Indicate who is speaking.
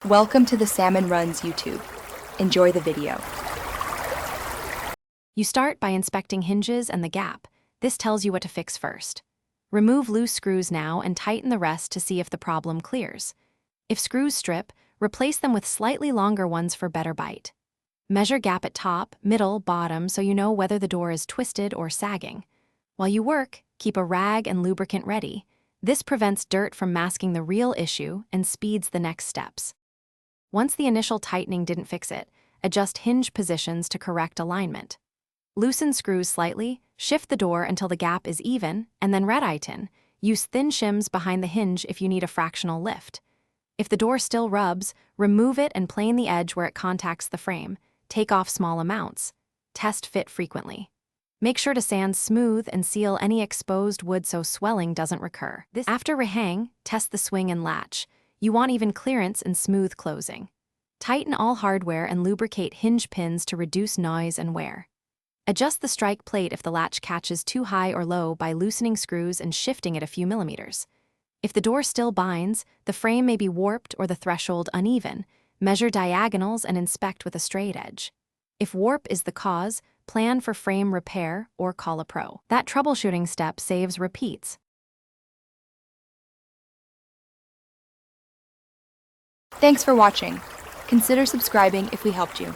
Speaker 1: Welcome to the Salmon Runs YouTube. Enjoy the video.
Speaker 2: You start by inspecting hinges and the gap. This tells you what to fix first. Remove loose screws now and tighten the rest to see if the problem clears. If screws strip, replace them with slightly longer ones for better bite. Measure gap at top, middle, bottom so you know whether the door is twisted or sagging. While you work, keep a rag and lubricant ready. This prevents dirt from masking the real issue and speeds the next steps. Once the initial tightening didn't fix it, adjust hinge positions to correct alignment. Loosen screws slightly, shift the door until the gap is even, and then red-tighten. Use thin shims behind the hinge if you need a fractional lift. If the door still rubs, remove it and plane the edge where it contacts the frame. Take off small amounts. Test fit frequently. Make sure to sand smooth and seal any exposed wood so swelling doesn't recur. After rehang, test the swing and latch. You want even clearance and smooth closing. Tighten all hardware and lubricate hinge pins to reduce noise and wear. Adjust the strike plate if the latch catches too high or low by loosening screws and shifting it a few millimeters. If the door still binds, the frame may be warped or the threshold uneven. Measure diagonals and inspect with a straight edge. If warp is the cause, plan for frame repair or call a pro. That troubleshooting step saves repeats.
Speaker 1: Thanks for watching. Consider subscribing if we helped you.